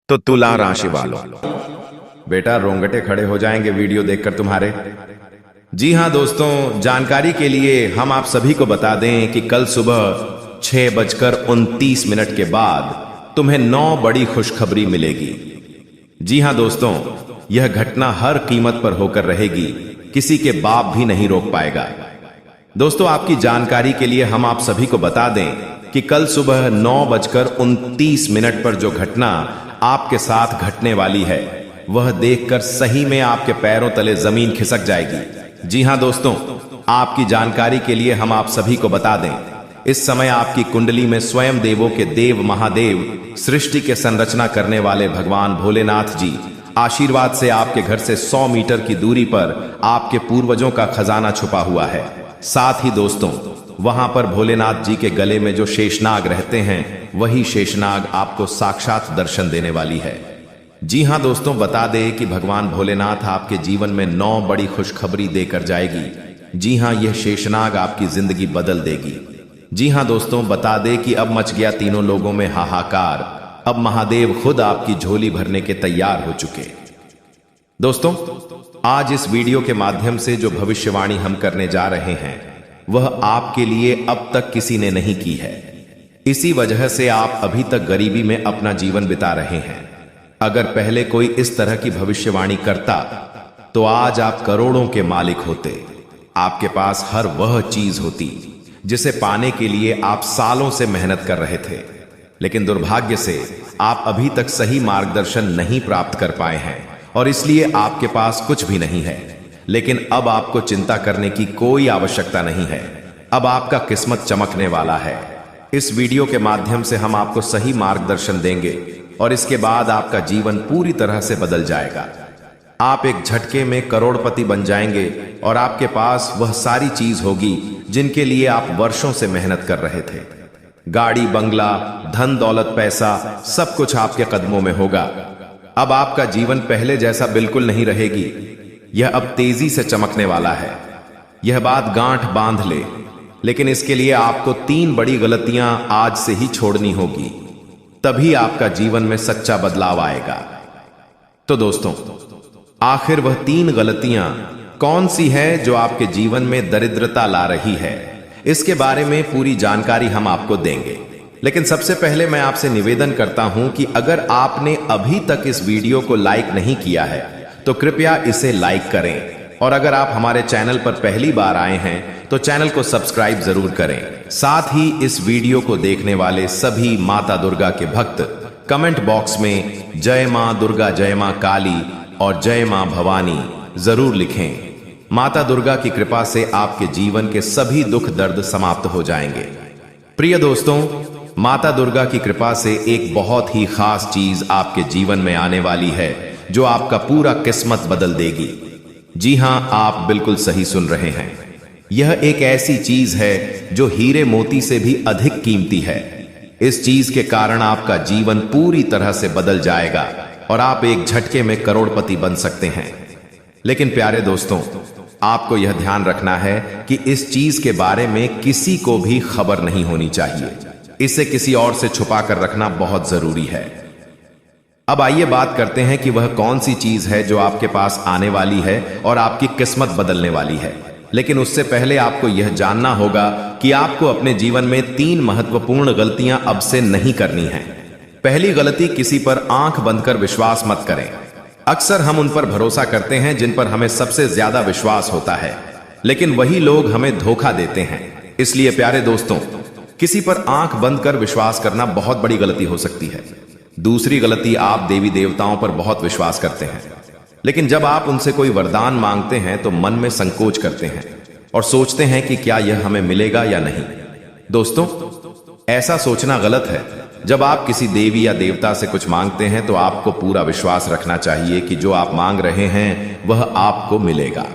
तो तुला राशि वालों, बेटा रोंगटे खड़े हो जाएंगे वीडियो देखकर तुम्हारे। जी हाँ दोस्तों, जानकारी के लिए हम आप सभी को बता दें कि कल सुबह 6:29 के बाद तुम्हें 9 बड़ी खुशखबरी मिलेगी। जी हाँ दोस्तों, यह घटना हर कीमत पर होकर रहेगी, किसी के बाप भी नहीं रोक पाएगा। दोस्तों, आपकी जानकारी के लिए हम आप सभी को बता दें कि कल सुबह 9:29 पर जो घटना आपके साथ घटने वाली है, वह देखकर सही में आपके पैरों तले जमीन खिसक जाएगी। जी हां दोस्तों, आपकी जानकारी के लिए हम आप सभी को बता दें, इस समय आपकी कुंडली में स्वयं देवों के देव महादेव, सृष्टि के संरचना करने वाले भगवान भोलेनाथ जी आशीर्वाद से आपके घर से 100 मीटर की दूरी पर आपके पूर्वजों का खजाना छुपा हुआ है। साथ ही दोस्तों, वहां पर भोलेनाथ जी के गले में जो शेषनाग रहते हैं, वही शेषनाग आपको साक्षात दर्शन देने वाली है। जी हां दोस्तों, बता दें कि भगवान भोलेनाथ आपके जीवन में 9 बड़ी खुशखबरी देकर जाएगी। जी हां, यह शेषनाग आपकी जिंदगी बदल देगी। जी हां दोस्तों, बता दें कि अब मच गया तीनों लोगों में हाहाकार। अब महादेव खुद आपकी झोली भरने के तैयार हो चुके। दोस्तों, आज इस वीडियो के माध्यम से जो भविष्यवाणी हम करने जा रहे हैं, वह आपके लिए अब तक किसी ने नहीं की है। इसी वजह से आप अभी तक गरीबी में अपना जीवन बिता रहे हैं। अगर पहले कोई इस तरह की भविष्यवाणी करता, तो आज आप करोड़ों के मालिक होते। आपके पास हर वह चीज होती जिसे पाने के लिए आप सालों से मेहनत कर रहे थे, लेकिन दुर्भाग्य से आप अभी तक सही मार्गदर्शन नहीं प्राप्त कर पाए हैं और इसलिए आपके पास कुछ भी नहीं है। लेकिन अब आपको चिंता करने की कोई आवश्यकता नहीं है। अब आपका किस्मत चमकने वाला है। इस वीडियो के माध्यम से हम आपको सही मार्गदर्शन देंगे और इसके बाद आपका जीवन पूरी तरह से बदल जाएगा। आप एक झटके में करोड़पति बन जाएंगे और आपके पास वह सारी चीज होगी जिनके लिए आप वर्षों से मेहनत कर रहे थे। गाड़ी, बंगला, धन दौलत, पैसा, सब कुछ आपके कदमों में होगा। अब आपका जीवन पहले जैसा बिल्कुल नहीं रहेगी। यह अब तेजी से चमकने वाला है। यह बात गांठ बांध ले, लेकिन इसके लिए आपको 3 बड़ी गलतियां आज से ही छोड़नी होगी, तभी आपका जीवन में सच्चा बदलाव आएगा। तो दोस्तों, आखिर वह 3 गलतियां कौन सी है जो आपके जीवन में दरिद्रता ला रही है, इसके बारे में पूरी जानकारी हम आपको देंगे। लेकिन सबसे पहले मैं आपसे निवेदन करता हूं कि अगर आपने अभी तक इस वीडियो को लाइक नहीं किया है, तो कृपया इसे लाइक करें और अगर आप हमारे चैनल पर पहली बार आए हैं तो चैनल को सब्सक्राइब जरूर करें। साथ ही इस वीडियो को देखने वाले सभी माता दुर्गा के भक्त कमेंट बॉक्स में जय मां दुर्गा, जय मां काली और जय मां भवानी जरूर लिखें। माता दुर्गा की कृपा से आपके जीवन के सभी दुख दर्द समाप्त हो जाएंगे। प्रिय दोस्तों, माता दुर्गा की कृपा से एक बहुत ही खास चीज आपके जीवन में आने वाली है जो आपका पूरा किस्मत बदल देगी। जी हां, आप बिल्कुल सही सुन रहे हैं। यह एक ऐसी चीज है जो हीरे मोती से भी अधिक कीमती है। इस चीज के कारण आपका जीवन पूरी तरह से बदल जाएगा और आप एक झटके में करोड़पति बन सकते हैं। लेकिन प्यारे दोस्तों, आपको यह ध्यान रखना है कि इस चीज के बारे में किसी को भी खबर नहीं होनी चाहिए। इसे किसी और से छुपा कर रखना बहुत जरूरी है। अब आइए बात करते हैं कि वह कौन सी चीज है जो आपके पास आने वाली है और आपकी किस्मत बदलने वाली है। लेकिन उससे पहले आपको यह जानना होगा कि आपको अपने जीवन में 3 महत्वपूर्ण गलतियां अब से नहीं करनी है। पहली गलती, किसी पर आंख बंद कर विश्वास मत करें। अक्सर हम उन पर भरोसा करते हैं जिन पर हमें सबसे ज्यादा विश्वास होता है, लेकिन वही लोग हमें धोखा देते हैं। इसलिए प्यारे दोस्तों, किसी पर आंख बंद कर विश्वास करना बहुत बड़ी गलती हो सकती है। दूसरी गलती, आप देवी देवताओं पर बहुत विश्वास करते हैं, लेकिन जब आप उनसे कोई वरदान मांगते हैं तो मन में संकोच करते हैं और सोचते हैं कि क्या यह हमें मिलेगा या नहीं। दोस्तों, ऐसा सोचना गलत है। जब आप किसी देवी या देवता से कुछ मांगते हैं तो आपको पूरा विश्वास रखना चाहिए कि जो आप मांग रहे हैं वह आपको मिलेगा।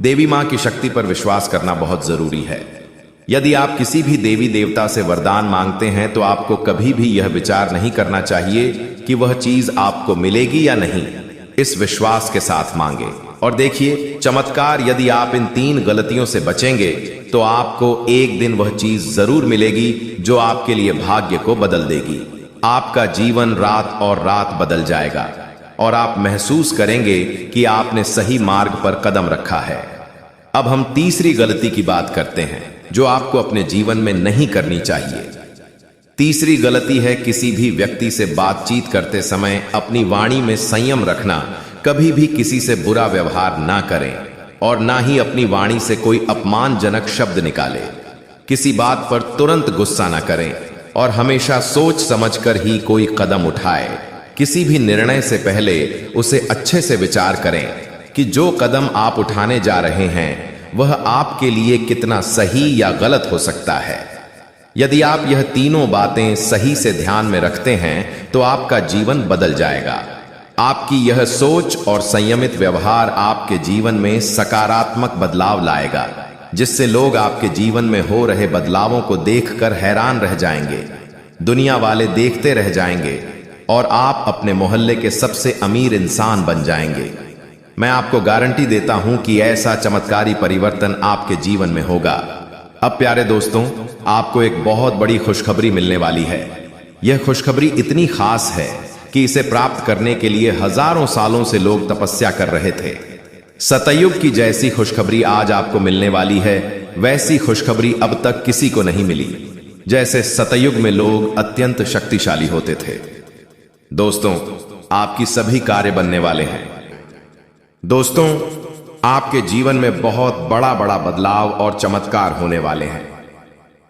देवी मां की शक्ति पर विश्वास करना बहुत जरूरी है। यदि आप किसी भी देवी देवता से वरदान मांगते हैं तो आपको कभी भी यह विचार नहीं करना चाहिए कि वह चीज आपको मिलेगी या नहीं। इस विश्वास के साथ मांगे और देखिए चमत्कार। यदि आप इन 3 गलतियों से बचेंगे तो आपको एक दिन वह चीज जरूर मिलेगी जो आपके लिए भाग्य को बदल देगी। आपका जीवन रात और रात बदल जाएगा और आप महसूस करेंगे कि आपने सही मार्ग पर कदम रखा है। अब हम तीसरी गलती की बात करते हैं जो आपको अपने जीवन में नहीं करनी चाहिए। तीसरी गलती है किसी भी व्यक्ति से बातचीत करते समय अपनी वाणी में संयम रखना। कभी भी किसी से बुरा व्यवहार ना करें और ना ही अपनी वाणी से कोई अपमानजनक शब्द निकाले। किसी बात पर तुरंत गुस्सा ना करें और हमेशा सोच समझकर ही कोई कदम उठाए। किसी भी निर्णय से पहले उसे अच्छे से विचार करें कि जो कदम आप उठाने जा रहे हैं वह आपके लिए कितना सही या गलत हो सकता है। यदि आप यह तीनों बातें सही से ध्यान में रखते हैं तो आपका जीवन बदल जाएगा। आपकी यह सोच और संयमित व्यवहार आपके जीवन में सकारात्मक बदलाव लाएगा, जिससे लोग आपके जीवन में हो रहे बदलावों को देखकर हैरान रह जाएंगे। दुनिया वाले देखते रह जाएंगे और आप अपने मोहल्ले के सबसे अमीर इंसान बन जाएंगे। मैं आपको गारंटी देता हूं कि ऐसा चमत्कारी परिवर्तन आपके जीवन में होगा। अब प्यारे दोस्तों, आपको एक बहुत बड़ी खुशखबरी मिलने वाली है। यह खुशखबरी इतनी खास है कि इसे प्राप्त करने के लिए हजारों सालों से लोग तपस्या कर रहे थे। सतयुग की जैसी खुशखबरी आज आपको मिलने वाली है, वैसी खुशखबरी अब तक किसी को नहीं मिली। जैसे सतयुग में लोग अत्यंत शक्तिशाली होते थे। दोस्तों, आपकी सभी कार्य बनने वाले हैं। दोस्तों, आपके जीवन में बहुत बड़ा बड़ा बदलाव और चमत्कार होने वाले हैं।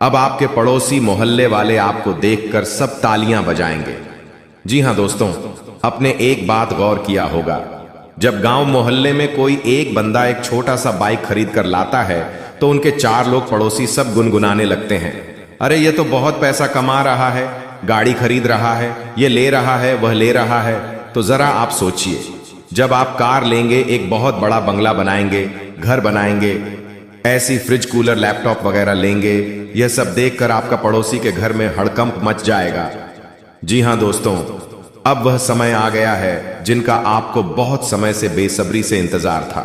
अब आपके पड़ोसी मोहल्ले वाले आपको देखकर सब तालियां बजाएंगे। जी हां दोस्तों, अपने एक बात गौर किया होगा, जब गांव मोहल्ले में कोई एक बंदा एक छोटा सा बाइक खरीद कर लाता है तो उनके 4 लोग पड़ोसी सब गुनगुनाने लगते हैं, अरे ये तो बहुत पैसा कमा रहा है, गाड़ी खरीद रहा है, ये ले रहा है, वह ले रहा है। तो जरा आप सोचिए, जब आप कार लेंगे, एक बहुत बड़ा बंगला बनाएंगे, घर बनाएंगे, ऐसी फ्रिज, कूलर, लैपटॉप वगैरह लेंगे, यह सब देखकर आपका पड़ोसी के घर में हड़कंप मच जाएगा। जी हां दोस्तों, अब वह समय आ गया है जिनका आपको बहुत समय से बेसब्री से इंतजार था।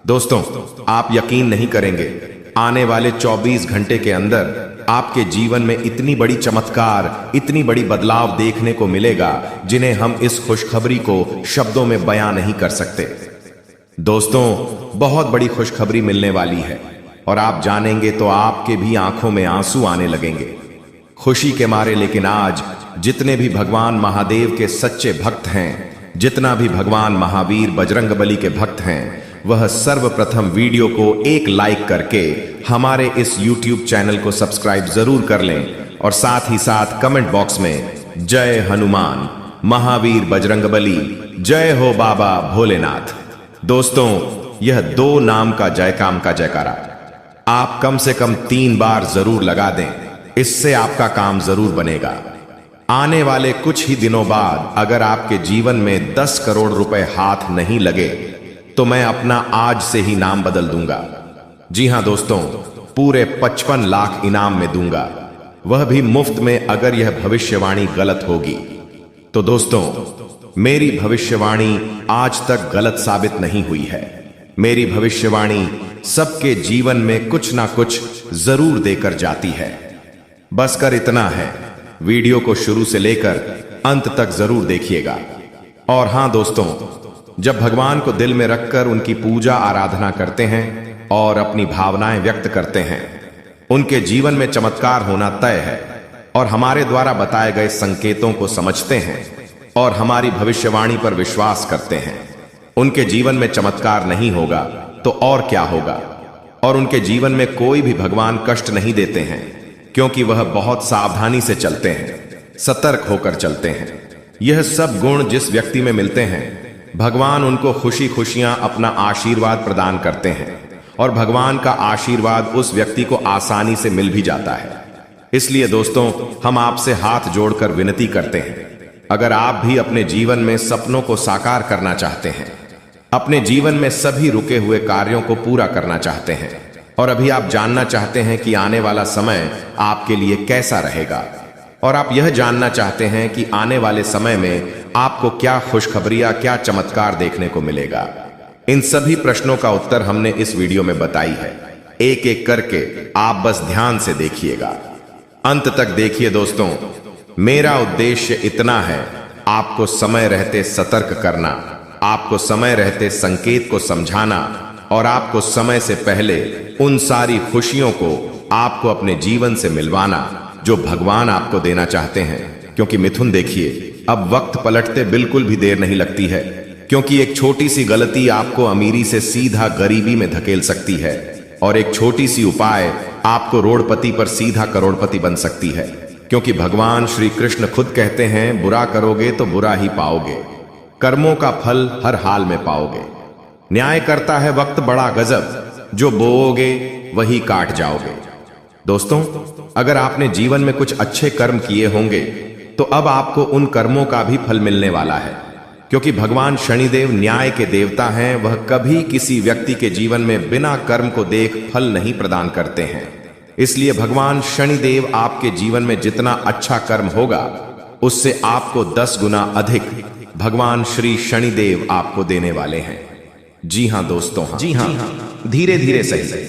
दोस्तों, आप यकीन नहीं करेंगे, आने वाले 24 घंटे के अंदर आपके जीवन में इतनी बड़ी चमत्कार, इतनी बड़ी बदलाव देखने को मिलेगा जिन्हें हम इस खुशखबरी को शब्दों में बयां नहीं कर सकते। दोस्तों, बहुत बड़ी खुशखबरी मिलने वाली है और आप जानेंगे तो आपके भी आंखों में आंसू आने लगेंगे खुशी के मारे। लेकिन आज जितने भी भगवान महादेव के सच्चे भक्त हैं, जितना भी भगवान महावीर बजरंगबली के भक्त हैं, वह सर्वप्रथम वीडियो को एक लाइक करके हमारे इस YouTube चैनल को सब्सक्राइब जरूर कर लें और साथ ही साथ कमेंट बॉक्स में जय हनुमान, महावीर बजरंगबली, जय हो बाबा भोलेनाथ। दोस्तों, यह 2 नाम का जय काम का जयकारा आप कम से कम 3 बार जरूर लगा दें, इससे आपका काम जरूर बनेगा। आने वाले कुछ ही दिनों बाद अगर आपके जीवन में 10 करोड़ रुपए हाथ नहीं लगे तो मैं अपना आज से ही नाम बदल दूंगा। जी हां दोस्तों, पूरे 55 लाख इनाम में दूंगा, वह भी मुफ्त में अगर यह भविष्यवाणी गलत होगी। तो दोस्तों, मेरी भविष्यवाणी आज तक गलत साबित नहीं हुई है। मेरी भविष्यवाणी सबके जीवन में कुछ ना कुछ जरूर देकर जाती है। बस कर इतना है, वीडियो को शुरू से लेकर अंत तक जरूर देखिएगा। और हां दोस्तों, जब भगवान को दिल में रखकर उनकी पूजा आराधना करते हैं और अपनी भावनाएं व्यक्त करते हैं, उनके जीवन में चमत्कार होना तय है। और हमारे द्वारा बताए गए संकेतों को समझते हैं और हमारी भविष्यवाणी पर विश्वास करते हैं, उनके जीवन में चमत्कार नहीं होगा तो और क्या होगा। और उनके जीवन में कोई भी भगवान कष्ट नहीं देते हैं, क्योंकि वह बहुत सावधानी से चलते हैं, सतर्क होकर चलते हैं। यह सब गुण जिस व्यक्ति में मिलते हैं, भगवान उनको खुशी खुशियां अपना आशीर्वाद प्रदान करते हैं और भगवान का आशीर्वाद उस व्यक्ति को आसानी से मिल भी जाता है। इसलिए दोस्तों, हम आपसे हाथ जोड़कर विनती करते हैं, अगर आप भी अपने जीवन में सपनों को साकार करना चाहते हैं, अपने जीवन में सभी रुके हुए कार्यों को पूरा करना चाहते हैं और अभी आप जानना चाहते हैं कि आने वाला समय आपके लिए कैसा रहेगा, और आप यह जानना चाहते हैं कि आने वाले समय में आपको क्या खुशखबरियां, क्या चमत्कार देखने को मिलेगा, इन सभी प्रश्नों का उत्तर हमने इस वीडियो में बताई है। एक एक करके आप बस ध्यान से देखिएगा, अंत तक देखिए दोस्तों। मेरा उद्देश्य इतना है, आपको समय रहते सतर्क करना, आपको समय रहते संकेत को समझाना और आपको समय से पहले उन सारी खुशियों को आपको अपने जीवन से मिलवाना जो भगवान आपको देना चाहते हैं। क्योंकि मिथुन देखिए, अब वक्त पलटते बिल्कुल भी देर नहीं लगती है, क्योंकि एक छोटी सी गलती आपको अमीरी से सीधा गरीबी में धकेल सकती है और एक छोटी सी उपाय आपको रोड़पति पर सीधा करोड़पति बन सकती है। क्योंकि भगवान श्री कृष्ण खुद कहते हैं, बुरा करोगे तो बुरा ही पाओगे, कर्मों का फल हर हाल में पाओगे। न्याय करता है वक्त बड़ा गजब, जो बोओगे वही काट जाओगे। दोस्तों, अगर आपने जीवन में कुछ अच्छे कर्म किए होंगे तो अब आपको उन कर्मों का भी फल मिलने वाला है। क्योंकि भगवान शनिदेव न्याय के देवता हैं, वह कभी किसी व्यक्ति के जीवन में बिना कर्म को देख फल नहीं प्रदान करते हैं। इसलिए भगवान शनिदेव आपके जीवन में जितना अच्छा कर्म होगा उससे आपको 10 गुना अधिक भगवान श्री शनिदेव आपको देने वाले हैं। जी हां दोस्तों, जी हां, धीरे धीरे सही,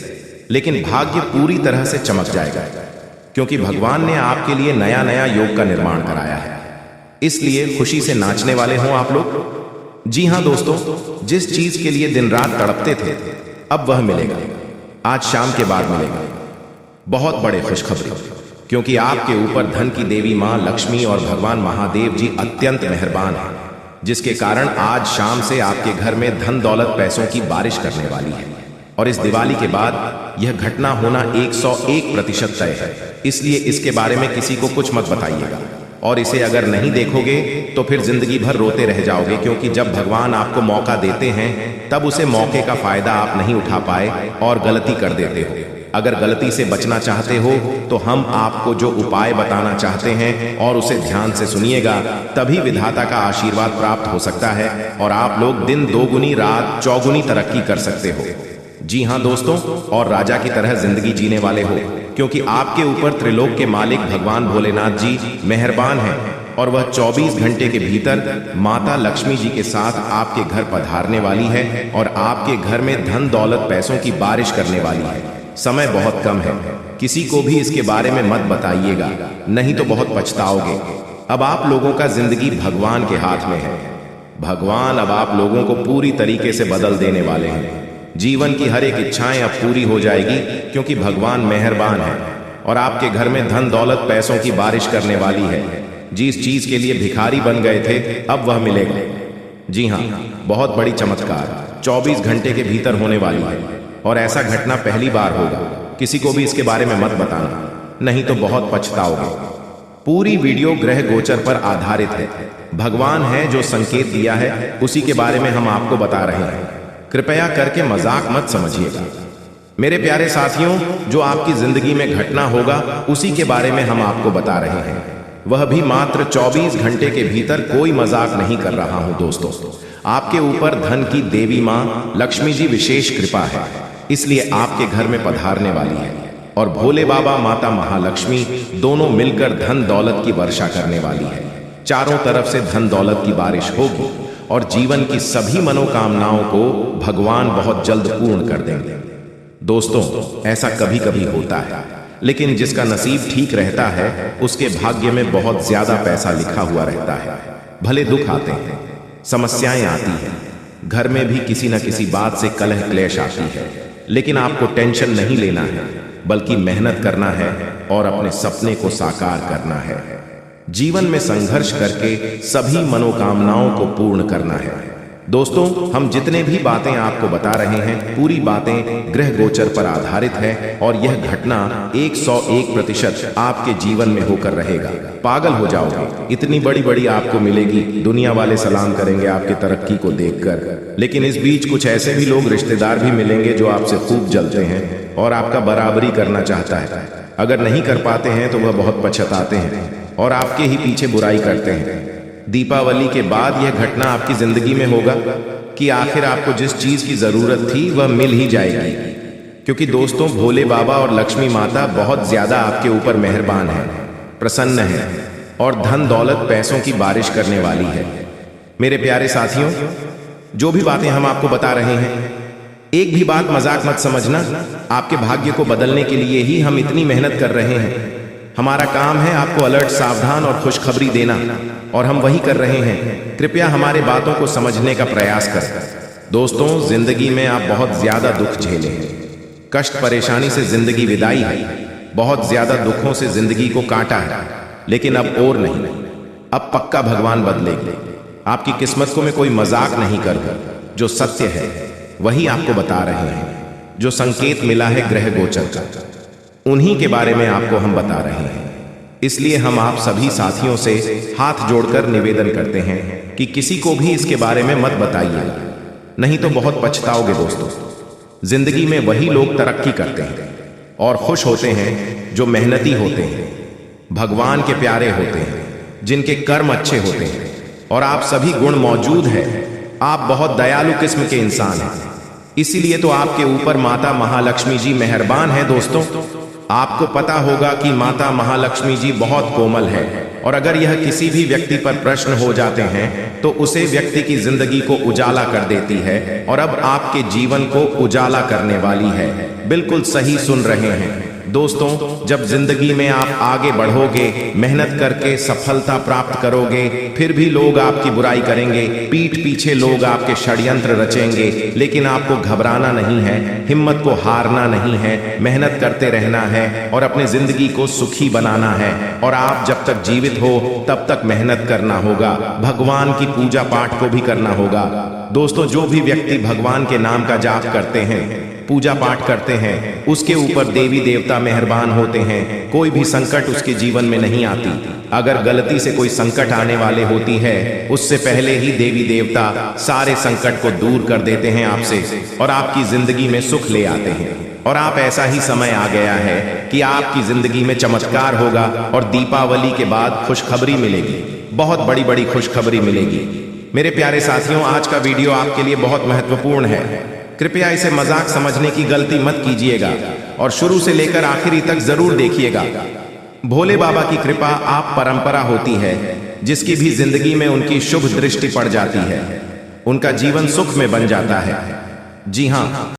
लेकिन भाग्य पूरी तरह से चमक जाएगा, क्योंकि भगवान ने आपके लिए नया नया योग का निर्माण कराया है। इसलिए खुशी से नाचने वाले हों आप लोग। जी हां दोस्तों, जिस चीज के लिए दिन रात तड़पते थे अब वह मिलेगा, आज शाम के बाद मिलेगा। बहुत बड़े खुशखबरी, क्योंकि आपके ऊपर धन की देवी मां लक्ष्मी और भगवान महादेव जी अत्यंत मेहरबान हैं, जिसके कारण आज शाम से आपके घर में धन दौलत पैसों की बारिश करने वाली है। और इस दिवाली के बाद यह घटना होना 101% तय है। इसलिए इसके बारे में किसी को कुछ मत बताइएगा, और इसे अगर नहीं देखोगे तो फिर जिंदगी भर रोते रह जाओगे। क्योंकि जब भगवान आपको मौका देते हैं तब उसे मौके का फायदा आप नहीं उठा पाए और गलती कर देते हो। अगर गलती से बचना चाहते हो तो हम आपको जो उपाय बताना चाहते हैं और उसे ध्यान से सुनिएगा, तभी विधाता का आशीर्वाद प्राप्त हो सकता है और आप लोग दिन दोगुनी रात चौगुनी तरक्की कर सकते हो। जी हां दोस्तों, और राजा की तरह जिंदगी जीने वाले हो, क्योंकि आपके ऊपर त्रिलोक के मालिक भगवान भोलेनाथ जी मेहरबान हैं और वह 24 घंटे के भीतर माता लक्ष्मी जी के साथ आपके घर पधारने वाली है और आपके घर में धन दौलत पैसों की बारिश करने वाली है। समय बहुत कम है, किसी को भी इसके बारे में मत बताइएगा, नहीं तो बहुत पछताओगे। अब आप लोगों का जिंदगी भगवान के हाथ में है। भगवान अब आप लोगों को पूरी तरीके से बदल देने वाले हैं। जीवन की हर एक इच्छाएं अब पूरी हो जाएगी, क्योंकि भगवान मेहरबान है और आपके घर में धन दौलत पैसों की बारिश करने वाली है। जिस चीज के लिए भिखारी बन गए थे अब वह मिलेगा। जी हां, बहुत बड़ी चमत्कार 24 घंटे के भीतर होने वाली है और ऐसा घटना पहली बार होगा। किसी को भी इसके बारे में मत बताना, नहीं तो बहुत पछताओगे। पूरी वीडियो ग्रह गोचर पर आधारित है। भगवान है जो संकेत दिया है उसी के बारे में हम आपको बता रहे हैं। कृपया करके मजाक मत समझिएगा। मेरे प्यारे साथियों, जो आपकी जिंदगी में घटना होगा उसी के बारे में हम आपको बता रहे हैं, वह भी मात्र 24 घंटे के भीतर। कोई मजाक नहीं कर रहा हूं दोस्तों। आपके ऊपर धन की देवी मां लक्ष्मी जी विशेष कृपा है, इसलिए आपके घर में पधारने वाली है और भोले बाबा माता महालक्ष्मी दोनों मिलकर धन दौलत की वर्षा करने वाली है। चारों तरफ से धन दौलत की बारिश होगी और जीवन की सभी मनोकामनाओं को भगवान बहुत जल्द पूर्ण कर देंगे। दोस्तों, ऐसा कभी कभी होता है, लेकिन जिसका नसीब ठीक रहता है उसके भाग्य में बहुत ज्यादा पैसा लिखा हुआ रहता है। भले दुख आते हैं, समस्याएं आती हैं, घर में भी किसी न किसी बात से कलह क्लेश आती है, लेकिन आपको टेंशन नहीं लेना है, बल्कि मेहनत करना है और अपने सपने को साकार करना है। जीवन में संघर्ष करके सभी मनोकामनाओं को पूर्ण करना है। दोस्तों, हम जितने भी बातें आपको बता रहे हैं पूरी बातें ग्रह गोचर पर आधारित है और यह घटना 101% आपके जीवन में होकर रहेगा। पागल हो जाओगे, इतनी बड़ी बड़ी आपको मिलेगी, दुनिया वाले सलाम करेंगे आपकी तरक्की को देखकर। लेकिन इस बीच कुछ ऐसे भी लोग रिश्तेदार भी मिलेंगे जो आपसे खूब जलते हैं और आपका बराबरी करना चाहता है। अगर नहीं कर पाते हैं तो वह बहुत पछताते हैं और आपके ही पीछे बुराई करते हैं। दीपावली के बाद यह घटना आपकी जिंदगी में होगा कि आखिर आपको जिस चीज की जरूरत थी वह मिल ही जाएगी, क्योंकि दोस्तों भोले बाबा और लक्ष्मी माता बहुत ज्यादा आपके ऊपर मेहरबान है, प्रसन्न है और धन दौलत पैसों की बारिश करने वाली है। मेरे प्यारे साथियों, जो भी बातें हम आपको बता रहे हैं, एक भी बात मजाक मत समझना। आपके भाग्य को बदलने के लिए ही हम इतनी मेहनत कर रहे हैं। हमारा काम है आपको अलर्ट, सावधान और खुशखबरी देना, और हम वही कर रहे हैं। कृपया हमारे बातों को समझने का प्रयास करें। दोस्तों, जिंदगी में आप बहुत ज्यादा दुख झेले हैं। कष्ट परेशानी से जिंदगी विदाई है। बहुत ज्यादा दुखों से जिंदगी को काटा है, लेकिन अब और नहीं। अब पक्का भगवान बदलेंगे। आपकी किस्मत को मैं कोई मजाक नहीं कर रहा। जो सत्य है वही आपको बता रहे हैं। जो संकेत मिला है ग्रह गोचर का, उन्हीं के बारे में आपको हम बता रहे हैं। इसलिए हम आप सभी साथियों से हाथ जोड़कर निवेदन करते हैं कि किसी को भी इसके बारे में मत बताइए, नहीं तो बहुत पछताओगे। दोस्तों, जिंदगी में वही लोग तरक्की करते हैं और खुश होते हैं जो मेहनती होते हैं, भगवान के प्यारे होते हैं, जिनके कर्म अच्छे होते हैं, और आप सभी गुण मौजूद है। आप बहुत दयालु किस्म के इंसान हैं, इसीलिए तो आपके ऊपर माता महालक्ष्मी जी मेहरबान है। दोस्तों, आपको पता होगा कि माता महालक्ष्मी जी बहुत कोमल है, और अगर यह किसी भी व्यक्ति पर प्रश्न हो जाते हैं तो उसे व्यक्ति की जिंदगी को उजाला कर देती है, और अब आपके जीवन को उजाला करने वाली है। बिल्कुल सही सुन रहे हैं दोस्तों। जब जिंदगी में आप आगे बढ़ोगे, मेहनत करके सफलता प्राप्त करोगे, फिर भी लोग आपकी बुराई करेंगे, पीठ पीछे लोग आपके षड्यंत्र रचेंगे, लेकिन आपको घबराना नहीं है, हिम्मत को हारना नहीं है, मेहनत करते रहना है और अपने जिंदगी को सुखी बनाना है। और आप जब तक जीवित हो तब तक मेहनत करना होगा, भगवान की पूजा पाठ को भी करना होगा। दोस्तों, जो भी व्यक्ति भगवान के नाम का जाप करते हैं, पूजा पाठ करते हैं, उसके ऊपर देवी देवता मेहरबान होते हैं। कोई भी संकट उसके जीवन में नहीं आती। अगर गलती से कोई संकट आने वाले होती है, उससे पहले ही देवी देवता सारे संकट को दूर कर देते हैं आपसे, और आपकी जिंदगी में सुख ले आते हैं। और आप ऐसा ही समय आ गया है कि आपकी जिंदगी में चमत्कार होगा, और दीपावली के बाद खुशखबरी मिलेगी, बहुत बड़ी बड़ी खुशखबरी मिलेगी। मेरे प्यारे साथियों, आज का वीडियो आपके लिए बहुत महत्वपूर्ण है। कृपया इसे मजाक समझने की गलती मत कीजिएगा, और शुरू से लेकर आखिरी तक जरूर देखिएगा। भोले बाबा की कृपा आप परंपरा होती है, जिसकी भी जिंदगी में उनकी शुभ दृष्टि पड़ जाती है, उनका जीवन सुख में बन जाता है। जी हाँ,